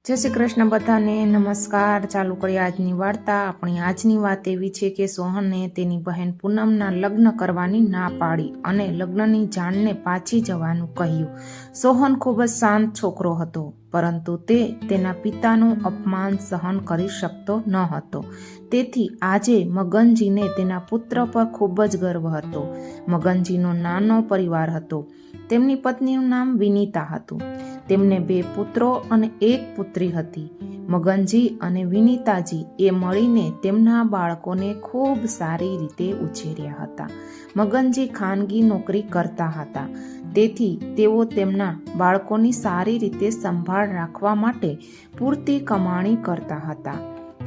જય શ્રી કૃષ્ણ બધાને નમસ્કાર। ચાલુ કરીએ આજની વાર્તા। આપણી આજની વાત એવી છે કે સોહને તેની બહેન પૂનમના લગ્ન કરવાની ના પાડી અને લગ્નની જાણને પાછી જવાનું કહ્યું। સોહન ખૂબ જ શાંત છોકરો હતો, પરંતુ તે તેના પિતાનું અપમાન સહન કરી શકતો ન હતો। તેથી આજે મગનજીને તેના પુત્ર પર ખૂબ જ ગર્વ હતો। મગનજીનો નાનો પરિવાર હતો। તેમની પત્નીનું નામ વિનીતા હતું। તેમને 2 પુત્રો અને 1 પુત્રી હતી। મગનજી અને વિનીતાજી એ મળીને તેમના બાળકોને ખૂબ સારી રીતે ઉછેર્યા હતા। મગનજી ખાનગી નોકરી કરતા હતા, તેથી તેઓ તેમના બાળકોની સારી રીતે સંભાળ રાખવા માટે પૂરતી કમાણી કરતા હતા।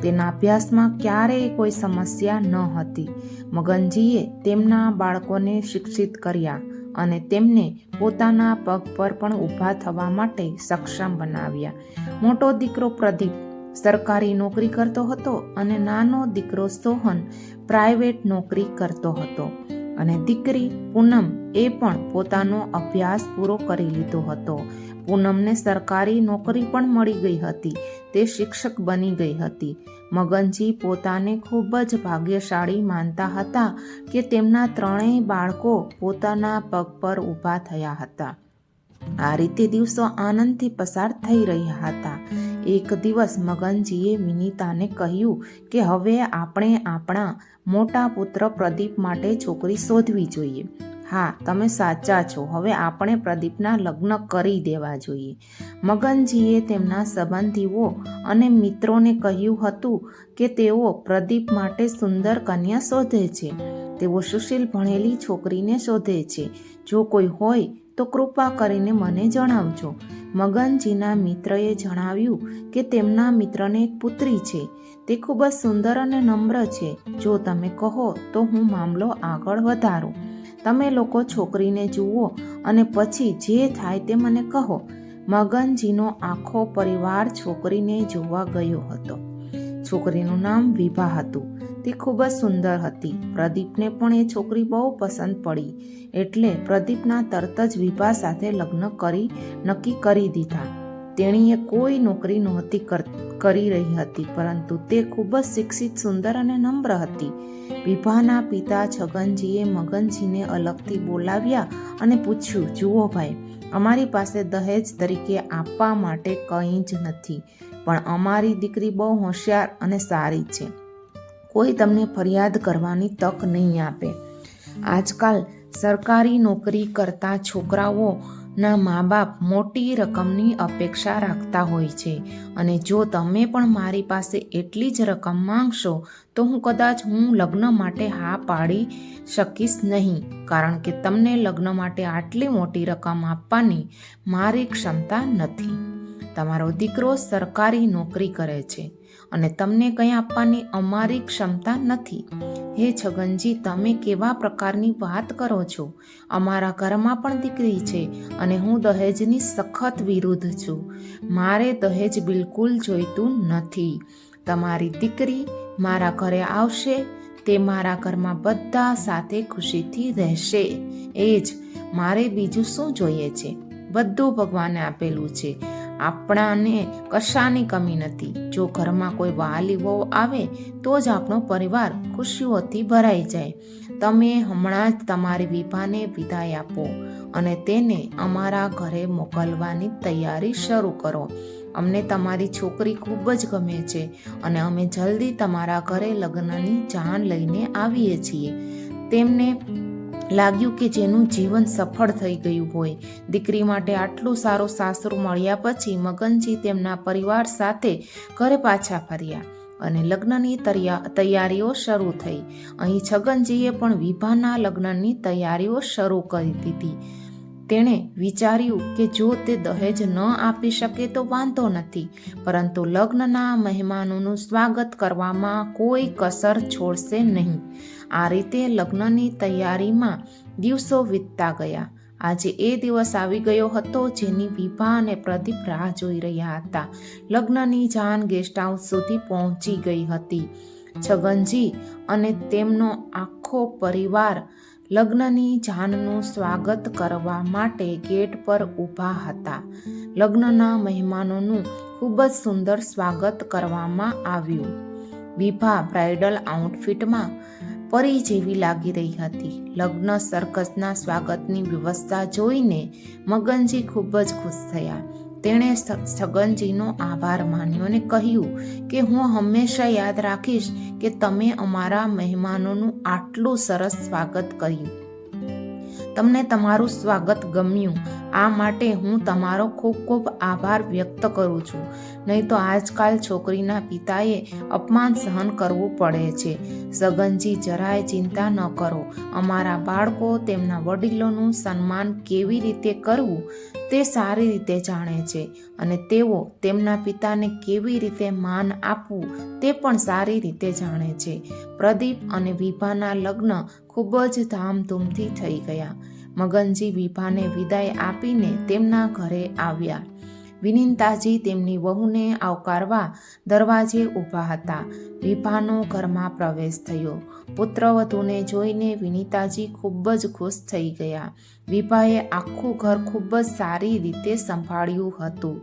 તેના અભ્યાસમાં ક્યારેય કોઈ સમસ્યા ન હતી। મગનજીએ તેમના બાળકોને શિક્ષિત કર્યા અને તેમને પોતાના પગ પર પણ ઊભા થવા માટે સક્ષમ બનાવ્યા। મોટો દીકરો પ્રદીપ સરકારી નોકરી કરતો હતો અને નાનો દીકરો સોહન પ્રાઇવેટ નોકરી કરતો હતો અને દીકરી પૂનમ એ પણ પોતાનો અભ્યાસ પૂરો કરી લીધો હતો। પૂનમને સરકારી નોકરી પણ મળી ગઈ હતી। તે શિક્ષક બની ગઈ હતી। મગનજી પોતાને ખૂબ જ ભાગ્યશાળી માનતા હતા કે તેમના 3 બાળકો પોતાના પગ પર ઊભા થયા હતા। આ રીતે દિવસો આનંદથી પસાર થઈ રહ્યા હતા। એક દિવસ મગનજીએ વિનીતાને કહ્યું કે હવે આપણે આપણા મોટા પુત્ર પ્રદીપ માટે છોકરી શોધવી જોઈએ। હા, તમે સાચા છો, હવે આપણે પ્રદીપના લગ્ન કરી દેવા જોઈએ। મગનજીએ તેમના સંબંધીઓ અને મિત્રોને કહ્યું હતું કે તેઓ પ્રદીપ માટે સુંદર કન્યા શોધે છે। તેઓ સુશીલ ભણેલી છોકરીને શોધે છે। જો કોઈ હોય તો કૃપા કરીને મને જણાવજો। મગનજીના મિત્રએ જણાવ્યું કે તેમના મિત્રને એક પુત્રી છે। તે ખૂબ જ સુંદર અને નમ્ર છે। જો તમે કહો તો હું મામલો આગળ વધારું। તમે લોકો છોકરીને જુઓ અને પછી જે થાય તે મને કહો। મગનજીનો આખો પરિવાર છોકરીને જોવા ગયો હતો। છોકરીનું નામ વિભા હતું। તે ખૂબ જ સુંદર હતી। પ્રદીપને પણ એ છોકરી બહુ પસંદ પડી, એટલે પ્રદીપના તરત જ વિભા સાથે લગ્ન નક્કી કરી દીધા। તેણીએ કોઈ નોકરી નહોતી કરી રહી હતી, પરંતુ તે ખૂબ જ શિક્ષિત, સુંદર અને નમ્ર હતી। વિભાના પિતા છગનજીએ મગનજીને અલગથી બોલાવ્યા અને પૂછ્યું, જુઓ ભાઈ, અમારી પાસે દહેજ તરીકે આપવા માટે કંઈ જ નથી, પણ અમારી દીકરી બહુ હોશિયાર અને સારી છે। કોઈ તમને ફરિયાદ કરવાની તક નહીં આપે। આજકાલ સરકારી નોકરી કરતા છોકરાઓના મા-બાપ મોટી રકમની અપેક્ષા રાખતા હોય છે, અને જો તમે પણ મારી પાસે એટલી જ રકમ માંગશો તો કદાચ હું લગ્ન માટે હા પાડી શકીશ નહીં, કારણ કે તમને લગ્ન માટે આટલી મોટી રકમ આપવાની મારી ક્ષમતા નથી। તમારો દીકરો સરકારી નોકરી કરે છે અને તમને કંઈ આપવાની અમારી ક્ષમતા નથી। હે છગનજી, તમે કેવા પ્રકારની વાત કરો છો? અમારા ઘરમાં પણ દીકરી છે અને હું દહેજની સખત વિરુદ્ધ છું। મારે દહેજ બિલકુલ જોઈતું નથી। તમારી દીકરી મારા ઘરે આવશે, તે મારા ઘરમાં બધા સાથે ખુશીથી રહેશે, એ જ મારે બીજું શું જોઈએ છે? બધું ભગવાને આપેલું છે। આપણાને કશાની કમી નથી। જો ઘરમાં કોઈ વહાલી વહુ આવે તો જ આપણો પરિવાર ખુશીઓથી ભરાઈ જાય। તમે હમણાં જ તમારી વિભાને વિદાય આપો અને તેને અમારા ઘરે મોકલવાની તૈયારી શરૂ કરો। અમને તમારી છોકરી ખૂબ જ ગમે છે અને અમે જલ્દી તમારા ઘરે લગ્નની જાણ લઈને આવીએ છીએ। તેમને લાગ્યું કે જેનું જીવન સફળ થઈ ગયું હોય। દીકરી માટે આટલું સારું સાસરું મળ્યા પછી મગનજી તેમના પરિવાર સાથે ઘરે પાછા ફર્યા અને લગ્નની તૈયારીઓ શરૂ થઈ। અહીં છગનજીએ પણ વિભાના લગ્નની તૈયારીઓ શરૂ કરી દીધી। તેણે વિચાર્યું કે જો તે દહેજ ન આપી શકે તો વાંધો નથી, પરંતુ લગ્નના મહેમાનોનું સ્વાગત કરવામાં કોઈ કસર છોડશે નહીં। આ રીતે લગ્નની તૈયારીમાં દિવસો વીતતા ગયા। આજે એ દિવસ આવી ગયો હતો જેની વિભા અને પ્રદીપ રાહ જોઈ રહ્યા હતા। લગ્નની જાણ ગેસ્ટ હાઉસ સુધી પહોંચી ગઈ હતી। છગનજી અને તેમનો આખો પરિવાર લગ્નની જાનનું સ્વાગત કરવા માટે ગેટ પર ઊભા હતા। લગ્નના મહેમાનોનું ખૂબ જ સુંદર સ્વાગત કરવામાં આવ્યું. વિભા બ્રાઇડલ આઉટફિટમાં પરી જેવી લાગી રહી હતી. લગ્ન સર્કસના સ્વાગતની વ્યવસ્થા જોઈને મગનજી ખૂબ જ ખુશ થયા. તેણે છગનજીનો આભાર માન્યો અને કહ્યું કે હું હંમેશા યાદ રાખીશ કે તમે અમારા મહેમાનોનું આટલું સરસ સ્વાગત કર્યું. તમને તમારું સ્વાગત ગમ્યું, આ માટે હું તમારો ખૂબ ખૂબ આભાર વ્યક્ત કરું છું. નહીં તો આજકાલ છોકરીના પિતાએ અપમાન સહન કરવું પડે છે. છગનજી, જરાય ચિંતા ન કરો. અમારા બાળકો તેમના વડીલોનું સન્માન કેવી રીતે કરવું તે સારી રીતે જાણે છે અને તેઓ તેમના પિતાને કેવી રીતે માન આપવું તે પણ સારી રીતે જાણે છે. પ્રદીપ અને વિભાના લગ્ન ખૂબ જ ધામધૂમથી થઈ ગયા. મગનજી વિભાને વિદાય આપીને તેમના ઘરે આવ્યા. વિનીતાજી તેમની વહુને આવકારવા દરવાજે ઊભા હતા. વિભાનો ઘરમાં પ્રવેશ થયો. પુત્રવધૂને જોઈને વિનીતાજી ખૂબ જ ખુશ થઈ ગયા. વિભાએ આખું ઘર ખૂબ જ સારી રીતે સંભાળ્યું હતું.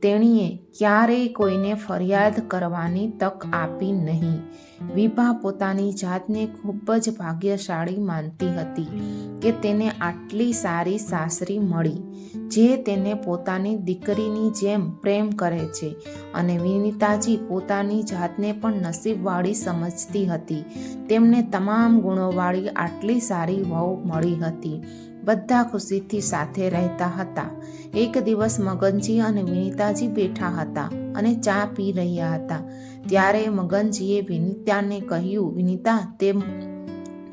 તેણીએ ક્યારેય કોઈને ફરિયાદ કરવાની તક આપી નહીં. વિભા પોતાની જાતને ખૂબ જ ભાગ્યશાળી માનતી હતી કે તેને આટલી સારી સાસરી મળી, જે તેને પોતાની દીકરીની જેમ પ્રેમ કરે છે. અને વિનીતાજી પોતાની જાતને પણ નસીબવાળી સમજતી હતી. તેમને તમામ ગુણોવાળી આટલી સારી વહુ મળી હતી. બધા ખુશીથી સાથે રહેતા હતા. એક દિવસ મગનજી અને વિનીતાજી બેઠા હતા અને ચા પી રહ્યા હતા. ત્યારે મગનજીએ વિનીતાને કહ્યું, વિનીતા,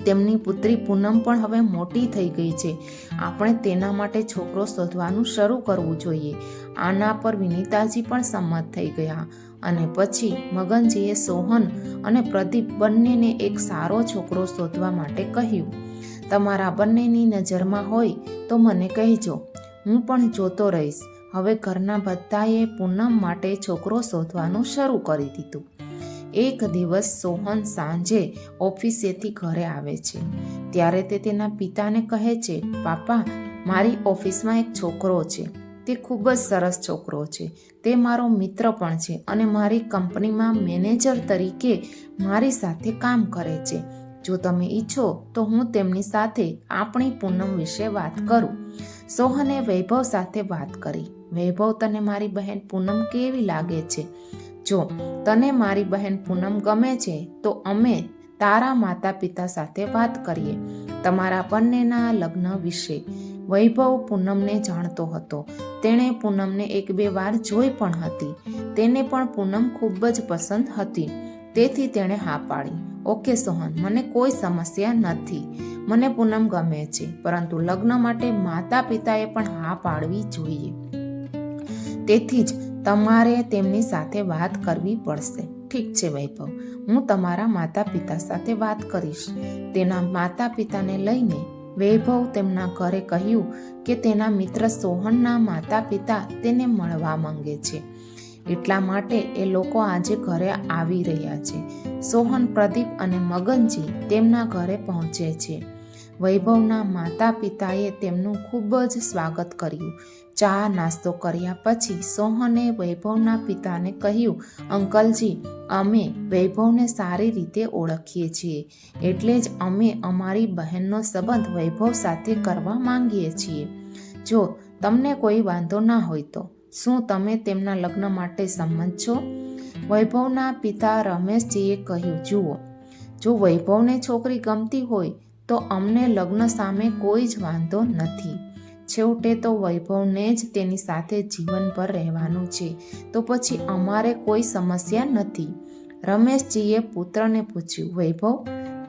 તેમની પુત્રી પૂનમ પણ હવે મોટી થઈ ગઈ છે. આપણે તેના માટે છોકરો શોધવાનું શરૂ કરવું જોઈએ. આના પર વિનીતાજી પણ સંમત થઈ ગયા. અને પછી મગનજીએ સોહન અને પ્રદીપ બંનેને એક સારો છોકરો શોધવા માટે કહ્યું. તમારા બંનેની નજરમાં હોય તો મને કહેજો, હું પણ જોતો રહીશ. હવે ઘરના બધાએ પૂનમ માટે છોકરો શોધવાનું શરૂ કરી દીધું. એક દિવસ સોહન સાંજે ઓફિસેથી ઘરે આવે છે. ત્યારે તે તેના પિતાને કહે છે, પાપા, મારી ઓફિસમાં એક છોકરો છે. તે ખૂબ જ સરસ છોકરો છે. તે મારો મિત્ર પણ છે અને મારી કંપનીમાં મેનેજર તરીકે મારી સાથે કામ કરે છે. જો તમે ઈચ્છો તો હું તેમની સાથે આપણી પૂનમ વિશે વાત કરું. સોહને વૈભવ સાથે વાત કરી. વૈભવ, તને મારી બહેન પૂનમ કેવી લાગે છે? જો તને મારી બહેન પૂનમ ગમે છે તો અમે તારા માતા પિતા સાથે વાત કરીએ તમારા બંનેના લગ્ન વિશે. વૈભવ પૂનમને જાણતો હતો. તેણે પૂનમને 1-2 વાર જોઈ પણ હતી. તેને પણ પૂનમ ખૂબ જ પસંદ હતી. તેથી તેણે હા પાડી. ઓકે સોહન, મને કોઈ સમસ્યા નથી. મને પૂનમ ગમે છે, પરંતુ લગ્ન માટે માતા પિતાએ પણ હા પાડવી જોઈએ. તેથી જ તમારે તેમની સાથે વાત કરવી પડશે. ઠીક છે વૈભવ, હું તમારા માતા પિતા સાથે વાત કરીશ. તેના માતા પિતાને લઈને વૈભવ તેમના ઘરે કહ્યું કે તેના મિત્ર સોહનના માતા પિતા તેને મળવા માંગે છે. એટલા માટે એ લોકો આજે ઘરે આવી રહ્યા છે. સોહન, પ્રદીપ અને મગનજી તેમના ઘરે પહોંચે છે. વૈભવના માતા પિતાએ તેમનું ખૂબ જ સ્વાગત કર્યું. ચા નાસ્તો કર્યા પછી સોહને વૈભવના પિતાને કહ્યું, અંકલજી, અમે વૈભવને સારી રીતે ઓળખીએ છીએ, એટલે જ અમે અમારી બહેનનો સંબંધ વૈભવ સાથે કરવા માંગીએ છીએ. જો તમને કોઈ વાંધો ના હોય તો શું તમે તેમના લગ્ન માટે સંમત છો? વૈભવના પિતા રમેશજીએ કહ્યું, જુઓ, જો વૈભવને છોકરી ગમતી હોય તો અમને લગ્ન સામે કોઈ જ વાંધો નથી. છેવટે તો વૈભવને જ તેની સાથે જીવનભર રહેવાનું છે, તો પછી અમારે કોઈ સમસ્યા નથી. રમેશજીએ પુત્રને પૂછ્યું, વૈભવ,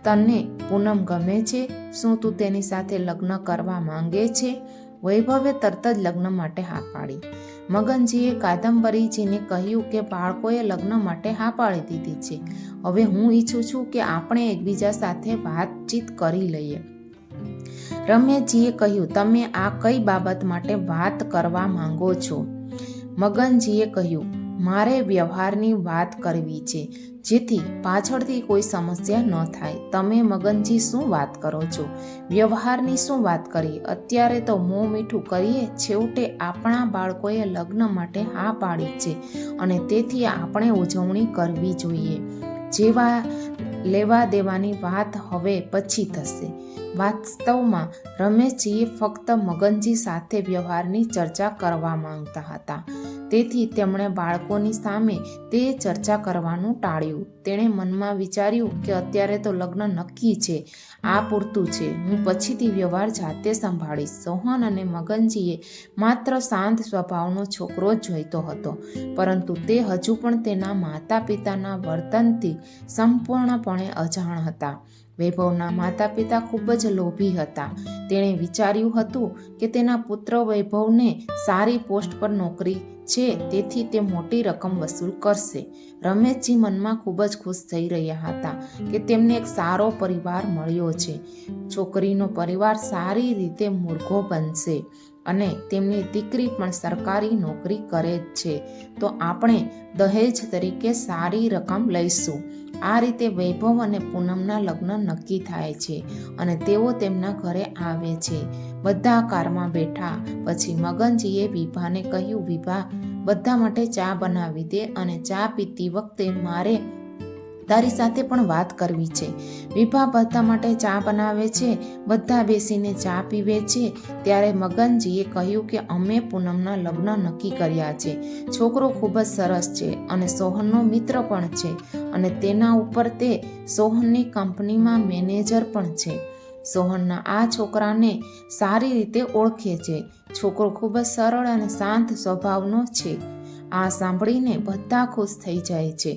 તને પૂનમ ગમે છે? શું તું તેની સાથે લગ્ન કરવા માંગે છે? વૈભવે તરત જ લગ્ન માટે હા પાડી. મગનજીએ કાદંબરીજીને કહ્યું કે બાળકોએ લગ્ન માટે હા પાડી દીધી છે. હવે હું ઈચ્છું છું કે આપણે એકબીજા સાથે વાતચીત કરી લઈએ. રમેશજીએ કહ્યું, તમે આ કઈ બાબત માટે વાત કરવા માંગો છો? મગનજીએ કહ્યું, મારે વ્યવહારની વાત કરવી છે, જેથી પાછળથી કોઈ સમસ્યા ન થાય. તમે મગનજી શું વાત કરો છો? વ્યવહારની શું વાત કરી? અત્યારે તો મોં મીઠું કરીએ. છેવટે આપણા બાળકોએ લગ્ન માટે હા પાડી છે અને તેથી આપણે ઉજવણી કરવી જોઈએ. જેવા લેવા દેવાની વાત હવે પછી થશે. વાસ્તવમાં રમેશજીએ ફક્ત મગનજી સાથે વ્યવહારની ચર્ચા કરવા માંગતા હતા. તેથી તેમણે બાળકોની સામે તે ચર્ચા કરવાનું ટાળ્યું. તેણે મનમાં વિચાર્યું કે અત્યારે તો લગ્ન નક્કી છે, આ પૂરતું છે. હું પછીથી વ્યવહાર જાતે સંભાળીશ. સોહન અને મગનજીએ માત્ર શાંત સ્વભાવનો છોકરો જ જોઈતો હતો, પરંતુ તે હજુ પણ તેના માતા પિતાના વર્તનથી સંપૂર્ણપણે અજાણ હતા. વૈભવના માતા પિતા ખૂબ જ લોભી હતા. તેણે વિચાર્યું હતું કે તેના પુત્ર વૈભવને સારી પોસ્ટ પર નોકરી છે, તેથી તે મોટી રકમ વસૂલ કરશે. રમેશજી મનમાં ખૂબ જ ખુશ થઈ રહ્યા હતા કે તેમને એક સારો પરિવાર મળ્યો છે. છોકરીનો પરિવાર સારી રીતે મૂર્ખો બનશે અને તેમની દીકરી પણ સરકારી નોકરી કરે જ છે, તો આપણે દહેજ તરીકે સારી રકમ લઈશું. આ રીતે વૈભવ અને પૂનમના લગ્ન નક્કી થાય છે અને તેઓ તેમના ઘરે આવે છે. બધા કારમાં બેઠા પછી મગનજીએ વિભાને કહ્યું, વિભા, બધા માટે ચા બનાવી દે અને ચા પીતી વખતે મારે તારી સાથે પણ વાત કરવી છે. વિભા બધા માટે ચા બનાવે છે. બધા બેસીને ચા પીવે છે. ત્યારે મગનજીએ કહ્યું કે અમે પૂનમના લગ્ન નક્કી કર્યા છે. છોકરો ખૂબ જ સરસ છે અને સોહનનો મિત્ર પણ છે અને તેના ઉપર તે સોહનની કંપનીમાં મેનેજર પણ છે. સોહનના આ છોકરાને સારી રીતે ઓળખે છે. છોકરો ખૂબ જ સરળ અને શાંત સ્વભાવનો છે. આ સાંભળીને બધા ખુશ થઈ જાય છે.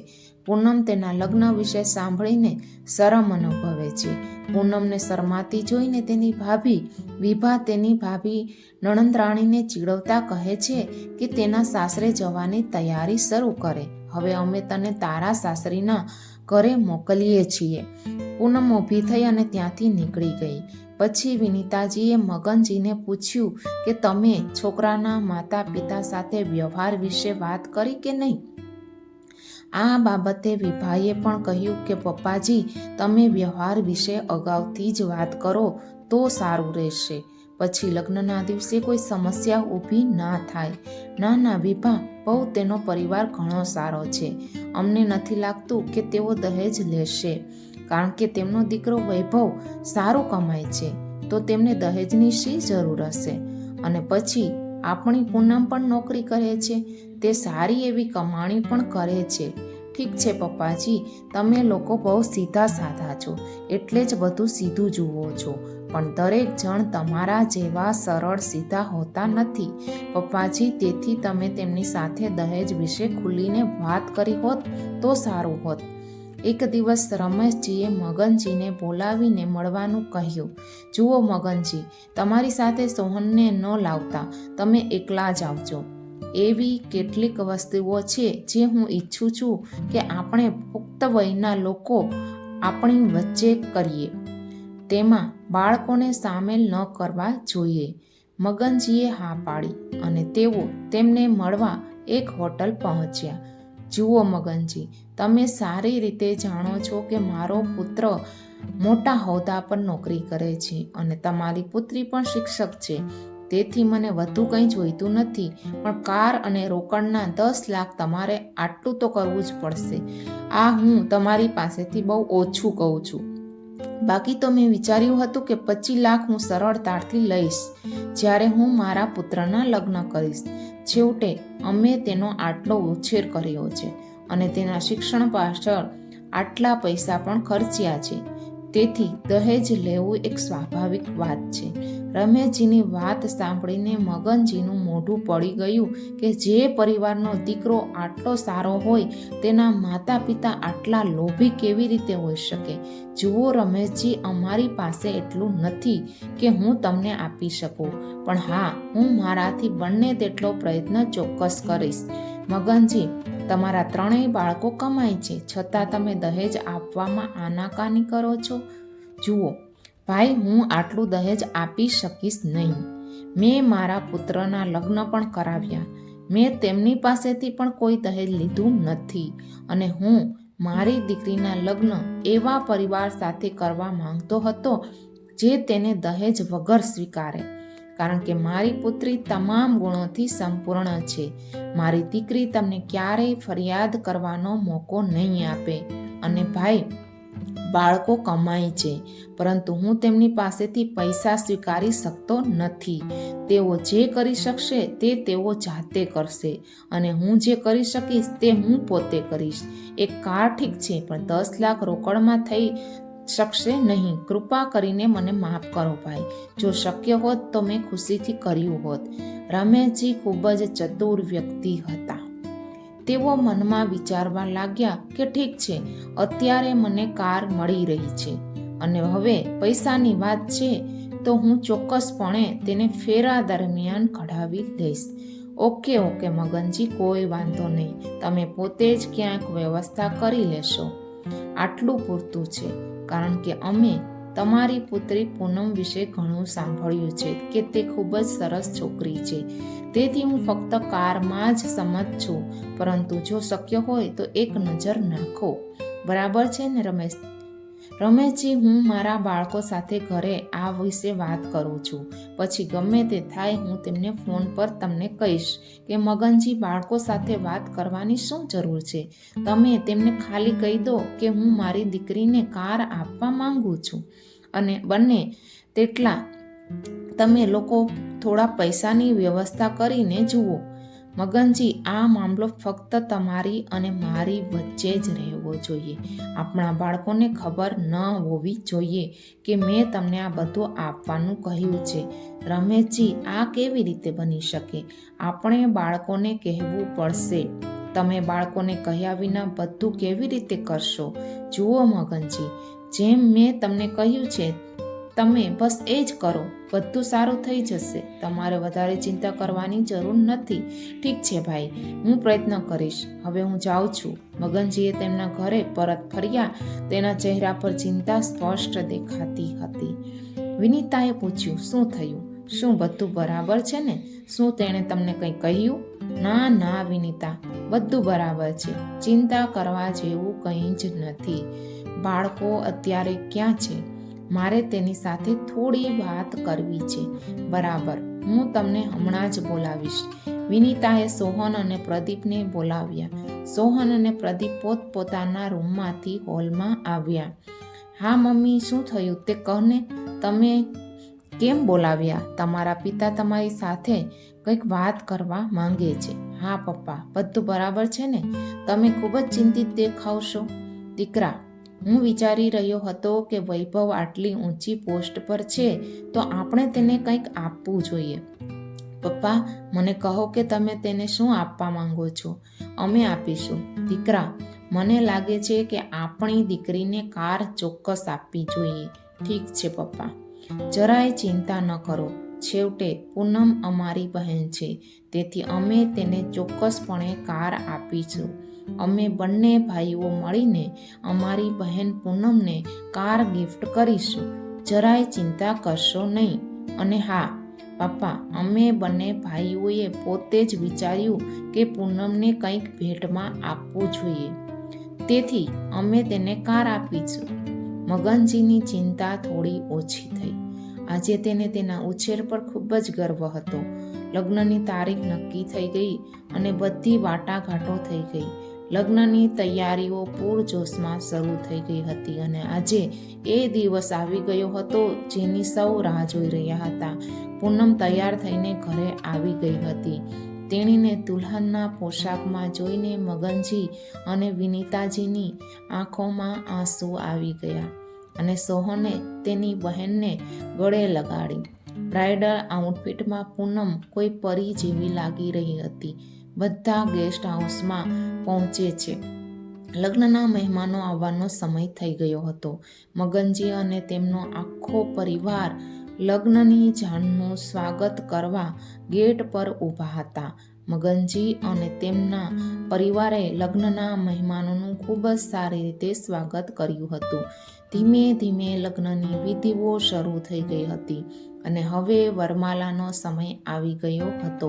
પૂનમ તેના લગ્ન વિશે સાંભળીને શરમ અનુભવે છે. પૂનમને શરમાતી જોઈને તેની ભાભી વિભા તેની ભાભી નણંદરાણીને ચીડવતા કહે છે કે તેના સાસરે જવાની તૈયારી શરૂ કરે. હવે અમે તને તારા સાસરીના ઘરે મોકલીએ છીએ. પૂનમ ઊભી થઈ અને ત્યાંથી નીકળી ગઈ. પછી વિનીતાજીએ મગનજીને પૂછ્યું કે તમે છોકરાના માતા પિતા સાથે વ્યવહાર વિશે વાત કરી કે નહીં? આ બાબતે વિભાએ પણ કહ્યું કે પપ્પાજી, તમે વ્યવહાર વિશે અગાઉથી જ વાત કરો તો સારું રહેશે, પછી લગ્નના દિવસે કોઈ સમસ્યા ઊભી ના થાય. ના ના વિભા, બહુ તેનો પરિવાર ઘણો સારો છે. અમને નથી લાગતું કે તેઓ દહેજ લેશે, કારણ કે તેમનો દીકરો વૈભવ સારું કમાય છે, તો તેમને દહેજની શી જરૂર હશે? અને પછી આપણી પૂનમ પણ નોકરી કરે છે, તે સારી એવી કમાણી પણ કરે છે. ઠીક છે પપ્પાજી, તમે લોકો બહુ સીધા સાધા છો, એટલે જ બધું સીધું જુઓ છો, પણ દરેક જણ તમારા જેવા સરળ સીધા હોતા નથી પપ્પાજી. તેથી તમે તેમની સાથે દહેજ વિશે ખુલીને વાત કરી હોત તો સારું હોત. એક દિવસ રમેશજીએ મગનજીને બોલાવીને મળવાનું કહ્યું. જુઓ મગનજી, તમારી સાથે સોહનને ન લાવતા, તમે એકલા જ આવજો. એવી કેટલીક વસ્તુઓ છે જે હું ઈચ્છું છું કે આપણે પુખ્ત વયના લોકો આપણી વચ્ચે કરીએ. તેમાં બાળકોને સામેલ ન કરવા જોઈએ. મગનજીએ હા પાડી અને તેઓ તેમને મળવા એક હોટલ પહોંચ્યા. જુઓ મગનજી, તમે સારી રીતે જાણો છો કે મારો પુત્ર મોટા હોદ્દા પર નોકરી કરે છે અને તમારી પુત્રી પણ શિક્ષક છે. તેથી મને વધુ કંઈ જોઈતું નથી, પણ કાર અને રોકડના 10 લાખ તમારે આટલું તો કરવું જ પડશે. આ હું તમારી પાસેથી બહુ ઓછું કહું છું. બાકી તો મેં વિચાર્યું હતું કે 25 લાખ હું સરળતાથી લઈશ જ્યારે હું મારા પુત્રના લગ્ન કરીશ. છેવટે અમે તેનો આટલો ઉછેર કર્યો છે અને તેના શિક્ષણ પાછળ આટલા પૈસા પણ ખર્ચ્યા છે, તેથી દહેજ લેવું એક સ્વાભાવિક વાત છે. રમેશજીની વાત સાંભળીને મગનજીનું મોઢું પડી ગયું કે જે પરિવારનો દીકરો આટલો સારો હોય તેના માતા પિતા આટલા લોભી કેવી રીતે હોઈ શકે? જુઓ રમેશજી, અમારી પાસે એટલું નથી કે હું તમને આપી શકું, પણ હા, હું મારાથી બને તેટલો પ્રયત્ન ચોક્કસ કરીશ. મગનજી, તમારા 3 બાળકો કમાય છે, છતાં તમે દહેજ આપવામાં આનાકાની કરો છો. જુઓ ભાઈ, હું આટલું દહેજ આપી શકીશ નહીં. મેં મારા પુત્રના લગ્ન પણ કરાવ્યા. મેં તેમની પાસેથી પણ કોઈ દહેજ લીધું નથી અને હું મારી દીકરીના લગ્ન એવા પરિવાર સાથે કરવા માંગતો હતો જે તેને દહેજ વગર સ્વીકારે, કારણ કે મારી પુત્રી તમામ ગુણોથી સંપૂર્ણ છે. મારી દીકરી તમને ક્યારેય ફરિયાદ કરવાનો મોકો નહીં આપે. અને ભાઈ, બાળકો કમાય છે, પરંતુ હું તેમની પાસેથી પૈસા સ્વીકારી શકતો નથી. તેઓ જે કરી શકશે તે તેઓ જાતે કરશે અને હું જે કરી શકીશ તે હું પોતે કરીશ. એક કાર ઠીક છે, પણ 10 લાખ રોકડમાં થઈ શકશે નહીં. કૃપા કરીને મને માફ કરો ભાઈ. જો શક્ય હોત તો મેં ખુશીથી કર્યું હોત. રમેશજી ખૂબ જ ચતુર વ્યક્તિ હતા. તેઓ મનમાં વિચારવા લાગ્યા કે ઠીક છે, અત્યારે મને કાર મળી રહી છે અને હવે પૈસાની વાત છે તો હું ચોક્કસપણે તેને ફેરા દરમિયાન કઢાવી લઈશ. ઓકે મગનજી, કોઈ વાંધો નહીં. તમે પોતે જ ક્યાંક વ્યવસ્થા કરી લેશો. આટલું પૂરતું છે, કારણ કે અમે તમારી પુત્રી પૂનમ વિશે ઘણું સાંભળ્યું છે કે તે ખૂબ જ સરસ છોકરી છે. તેથી હું ફક્ત કારમાં જ સંમત છું, પરંતુ જો શક્ય હોય તો એક નજર નાખો. બરાબર છે ને રમેશજી, હું મારા બાળકો સાથે ઘરે આ વિશે વાત કરું છું. પછી ગમે તે થાય હું તેમને ફોન પર તમને કહીશ કે મગનજી, બાળકો સાથે વાત કરવાની શું જરૂર છે? તમે તેમને ખાલી કહી દો કે હું મારી દીકરીને કાર આપવા માંગુ છું અને બને તેટલા તમે લોકો થોડા પૈસાની વ્યવસ્થા કરીને જુઓ. મગનજી, આ મામલો ફક્ત તમારી અને મારી વચ્ચે જ રહેવો જોઈએ. આપણા બાળકોને ખબર ન હોવી જોઈએ કે મેં તમને આ બધું આપવાનું કહ્યું છે. રમેશજી, આ કેવી રીતે બની શકે? આપણે બાળકોને કહેવું પડશે. તમે બાળકોને કહ્યા વિના બધું કેવી રીતે કરશો? જુઓ મગનજી, જેમ મેં તમને કહ્યું છે તમે બસ એ જ કરો. બધું સારું થઈ જશે. તમારે વધારે ચિંતા કરવાની જરૂર નથી. ઠીક છે ભાઈ, હું પ્રયત્ન કરીશ. હવે હું જાઉં છું. મગનજીએ તેમના ઘરે પરત ફર્યા. તેના ચહેરા પર ચિંતા સ્પષ્ટ દેખાતી હતી. વિનીતાએ પૂછ્યું, શું થયું? શું બધું બરાબર છે ને? શું તેણે તમને કંઈ કહ્યું? ના વિનીતા, બધું બરાબર છે. ચિંતા કરવા જેવું કંઈ જ નથી. બાળકો અત્યારે ક્યાં છે? મારે તેની સાથે થોડી વાત કરવી છે. બરાબર, હું તમને હમણાં જ બોલાવીશ. વિનીતાએ સોહન અને પ્રદીપને બોલાવ્યા. સોહન અને પ્રદીપ પોતપોતાના રૂમમાંથી હોલમાં આવ્યા. હા મમ્મી, શું થયું તે કહને. તમે કેમ બોલાવ્યા? તમારા પિતા તમારી સાથે કંઈક વાત કરવા માંગે છે. હા પપ્પા, બધું બરાબર છે ને? તમે ખૂબ જ ચિંતિત દેખાવશો. દીકરા, હું વિચારી રહ્યો હતો કે વૈભવ આટલી ઊંચી પોસ્ટ પર છે તો આપણે તેને કંઈક આપવું જોઈએ. પપ્પા, મને કહો કે તમે તેને શું આપવા માંગો છો? અમે આપીશું. દીકરા, મને લાગે છે કે આપણી દીકરીને કાર ચોક્કસ આપવી જોઈએ. ઠીક છે પપ્પા, જરાય ચિંતા ન કરો. છેવટે પૂનમ અમારી બહેન છે, તેથી અમે તેને ચોક્કસપણે કાર આપીશું. અમે બંને ભાઈઓ મળીને અમારી બહેન પૂનમને કાર ગિફ્ટ કરીશું. જરાય ચિંતા કરશો નહીં. અને હા પપ્પા, અમે બંને ભાઈઓએ પોતે જ વિચાર્યું કે પૂનમને કંઈક ભેટમાં આપવું જોઈએ, તેથી અમે તેને કાર આપીશું. મગનજીની ચિંતા થોડી ઓછી થઈ. આજે તેને તેના ઉછેર પર ખૂબ જ ગર્વ હતો. લગ્નની તારીખ નક્કી થઈ ગઈ અને બધી વાટાઘાટો થઈ ગઈ. લગ્નની તૈયારીઓ પૂરજોશમાં શરૂ થઈ ગઈ હતી અને આજે એ દિવસ આવી ગયો હતો જેની સૌ રાહ જોઈ રહ્યા હતા. પૂનમ તૈયાર થઈને ઘરે આવી ગઈ હતી. તેણીને દુલ્હનના પોશાકમાં જોઈને મગનજી અને વિનીતાજીની આંખોમાં આંસુ આવી ગયા અને સોહને તેની બહેનને ગળે લગાડી. બ્રાઇડલ આઉટફિટમાં પૂનમ કોઈ પરી જેવી લાગી રહી હતી. બધા ગેસ્ટ હાઉસમાં પહોંચે છે. લગ્નના મહેમાનો આવવાનો સમય થઈ ગયો હતો. મગનજી અને તેમનો આખો પરિવાર લગ્નની જાનનું સ્વાગત કરવા ગેટ પર ઊભા હતા. મગનજી અને તેમના પરિવારે લગ્નના મહેમાનોનું ખૂબ જ સારી રીતે સ્વાગત કર્યું હતું. ધીમે ધીમે લગ્નની વિધિઓ શરૂ થઈ ગઈ હતી અને હવે વરમાલાનો સમય આવી ગયો હતો.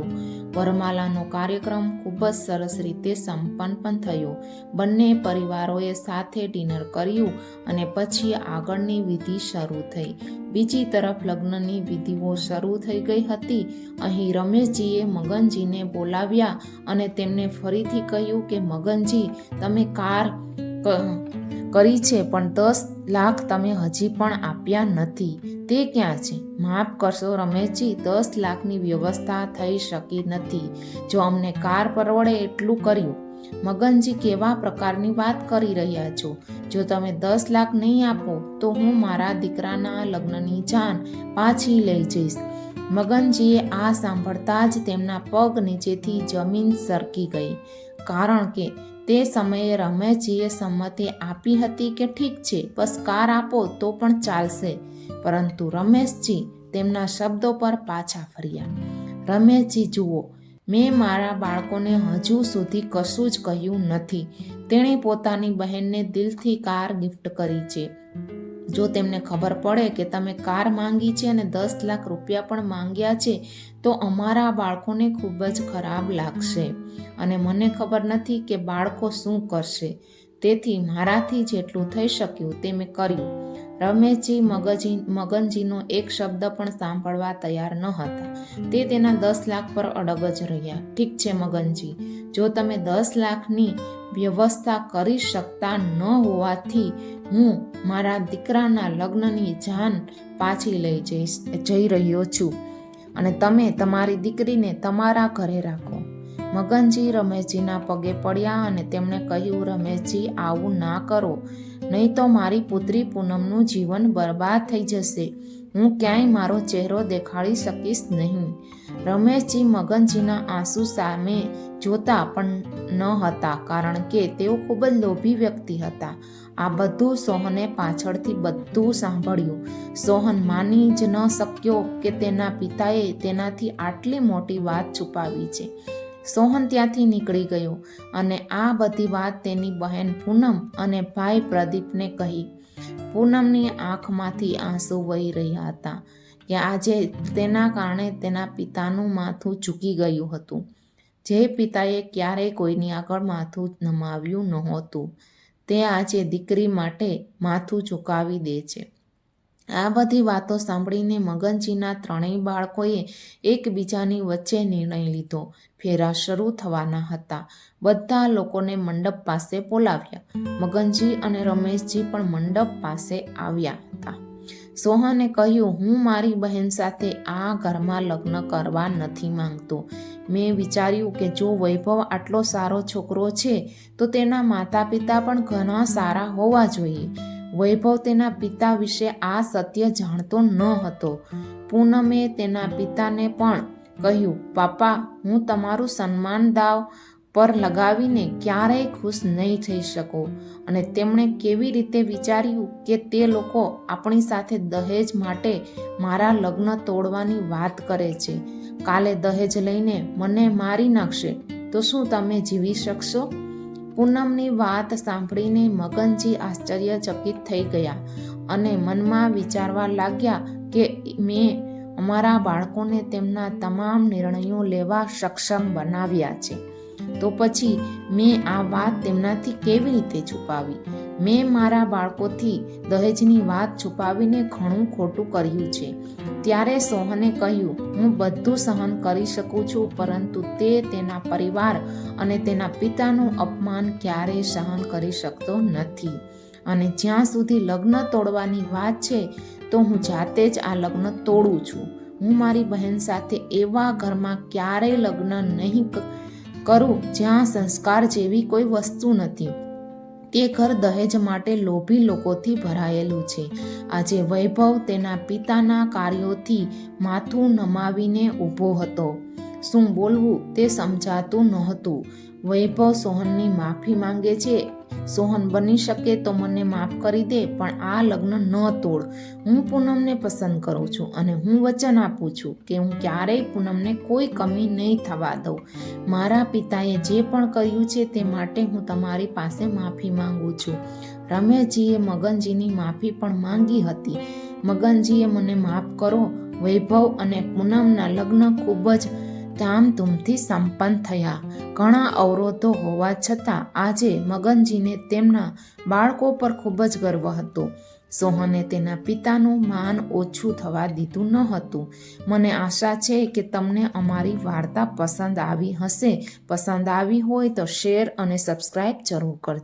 વરમાલાનો કાર્યક્રમ ખૂબ જ સરસ રીતે સંપન્ન પણ થયો. બંને પરિવારોએ સાથે ડિનર કર્યું અને પછી આગળની વિધિ શરૂ થઈ. બીજી તરફ લગ્નની વિધિઓ શરૂ થઈ ગઈ હતી. અહીં રમેશજીએ મગનજીને બોલાવ્યા અને તેમને ફરીથી કહ્યું કે મગનજી, તમે કાર કરી છે પણ 10 લાખ તમે હજી પણ આપ્યા નથી. તે ક્યાં છે? માફ કરશો રમેશજી, 10 લાખની વ્યવસ્થા થઈ શકી નથી. જો અમને કાર પરવડે એટલું કર્યું. મગનજી, કેવા પ્રકારની વાત કરી રહ્યા છો? જો તમે 10 લાખ નહીં આપો તો હું મારા દીકરાના લગ્નની જાન પાછી લઈ જઈશ. મગનજીએ આ સાંભળતા જ તેમના પગ નીચેથી જમીન સરકી ગઈ, કારણ કે તે સમયે રમેશજીએ સંમતિ આપી હતી કે ઠીક છે, બસ કાર આપો તો પણ ચાલશે. પરંતુ રમેશજી તેમના શબ્દો પર પાછા ફર્યા. રમેશજી, જુઓ, મેં મારા બાળકોને હજુ સુધી કશું જ કહ્યું નથી. તેણે પોતાની બહેનને દિલથી કાર ગિફ્ટ કરી છે. જો તેમને ખબર પડે કે તમે કાર માંગી છે અને 10 લાખ રૂપિયા પણ માંગ્યા છે તો અમારા બાળકોને ખૂબ જ ખરાબ લાગશે અને મને ખબર નથી કે બાળકો શું કરશે. તેથી મારાથી જેટલું થઈ શક્યું તે મેં કર્યું. રમેશજી મગનજીનો એક શબ્દ પણ સાંભળવા તૈયાર ન હતા. તે તેના 10 લાખ પર અડગ જ રહ્યા. ઠીક છે મગનજી, જો તમે 10 લાખની વ્યવસ્થા કરી શકતા ન હોવાથી હું મારા દીકરાના લગ્નની જાન પાછી લઈ જઈ રહ્યો છું અને તમે તમારી દીકરીને તમારા ઘરે રાખો. મગનજી રમેશજીના પગે પડ્યા અને તેમણે કહ્યું, રમેશજી, આવું ના કરો, નહીં તો મારી પુત્રી પૂનમનું જીવન બરબાદ થઈ જશે. હું ક્યાંય મારો ચહેરો દેખાડી શકીશ નહીં. રમેશજી મગનજીના આંસુ સામે જોતા પણ ન હતા, કારણ કે તેઓ ખૂબ જ લોભી વ્યક્તિ હતા. આ બધું સોહને પાછળથી બધું સાંભળ્યું. સોહન માની જ ન શક્યો કે તેના પિતાએ તેનાથી આટલી મોટી વાત છુપાવી છે. સોહન ત્યાંથી નીકળી ગયો અને આ બધી વાત તેની બહેન પૂનમ અને ભાઈ પ્રદીપને કહી. પૂનમની આંખમાંથી આંસુ વહી રહ્યા હતા કે આજે તેના કારણે તેના પિતાનું માથું ઝૂકી ગયું હતું, જે પિતાએ ક્યારેય કોઈની આગળ માથું નમાવ્યું નહોતું. તે આજે દીકરી માટે માથું ઝુકાવી દે છે. આ બધી વાતો સાંભળીને મગનજીના ત્રણેય બાળકોએ એકબીજાની વચ્ચે નિર્ણય લીધો. ફેરા શરૂ થવાના હતા. બધા લોકોને મંડપ પાસે બોલાવ્યા. મગનજી અને રમેશજી પણ મંડપ પાસે આવ્યા હતા. સોહને કહ્યું, હું મારી બહેન સાથે આ ઘરમાં લગ્ન કરવા નથી માંગતો. મેં વિચાર્યું કે જો વૈભવ આટલો સારો છોકરો છે તો તેના માતા પિતા પણ ઘણા સારા હોવા જોઈએ. વૈભવ તેના પિતા વિશે આ સત્ય જાણતો ન હતો. પૂનમે તેના પિતાને પણ કહ્યું, પાપા, હું તમારું સન્માન દાવ પર લગાવીને ક્યારેય ખુશ નહીં થઈ શકો. અને તેમણે કેવી રીતે વિચાર્યું કે તે લોકો આપણી સાથે દહેજ માટે મારા લગ્ન તોડવાની વાત કરે છે. કાલે દહેજ લઈને મને મારી નાખશે તો શું તમે જીવી શકશો? પૂનમની વાત સાંભળીને મગનજી આશ્ચર્યચકિત થઈ ગયા અને મનમાં વિચારવા લાગ્યા કે મેં અમારા બાળકોને તેમના તમામ નિર્ણયો લેવા સક્ષમ બનાવ્યા છે, તો પછી મેં આ વાત તેમનાથી કેવી રીતે છુપાવી? મેં મારા બાળકોથી દહેજની વાત છુપાવીને ઘણું ખોટું કર્યું છે. ત્યારે સોહને કહ્યું, હું બધું સહન કરી શકું છું, પરંતુ તે તેના પરિવાર અને તેના પિતાનું અપમાન ક્યારેય સહન કરી શકતો નથી. અને જ્યાં સુધી લગ્ન તોડવાની વાત છે તો હું જાતે જ આ લગ્ન તોડું છું. હું મારી બહેન સાથે એવા ઘરમાં ક્યારેય લગ્ન નહીં કરું જ્યાં સંસ્કાર જેવી કોઈ વસ્તુ નથી. તે ઘર દહેજ માટે લોભી લોકોથી ભરાયેલું છે. આજે વૈભવ તેના પિતાના કાર્યોથી માથું નમાવીને ઊભો હતો. શું બોલવું તે સમજાતું નહોતું. વૈભવ સોહનની માફી માંગે છે. સોહન, બની શકે તો મને માફ કરી દે, પણ આ લગ્ન ન તોડ. હું પૂનમને પસંદ કરું છું અને હું વચન આપું છું કે હું ક્યારેય પૂનમને કોઈ કમી નહીં થવા દઉં. મારા પિતાએ જે પણ કર્યું છે તે માટે હું તમારી પાસે માફી માંગુ છું. રમેશજીએ મગનજીની માફી પણ માંગી હતી. મગનજીએ મને માફ કરો વૈભવ અને પૂનમના લગ્ન ખૂબ જ ધામધૂમથી સંપન્ન થયા. ઘણા અવરોધો હોવા છતાં આજે મગનજીને તેમના બાળકો પર ખૂબ જ ગર્વ હતો. સોહને તેના પિતાનું માન ઓછું થવા દીધું ન હતું. મને આશા છે કે તમને અમારી વાર્તા પસંદ આવી હશે. પસંદ આવી હોય તો શેર અને સબસ્ક્રાઈબ જરૂર કરજો.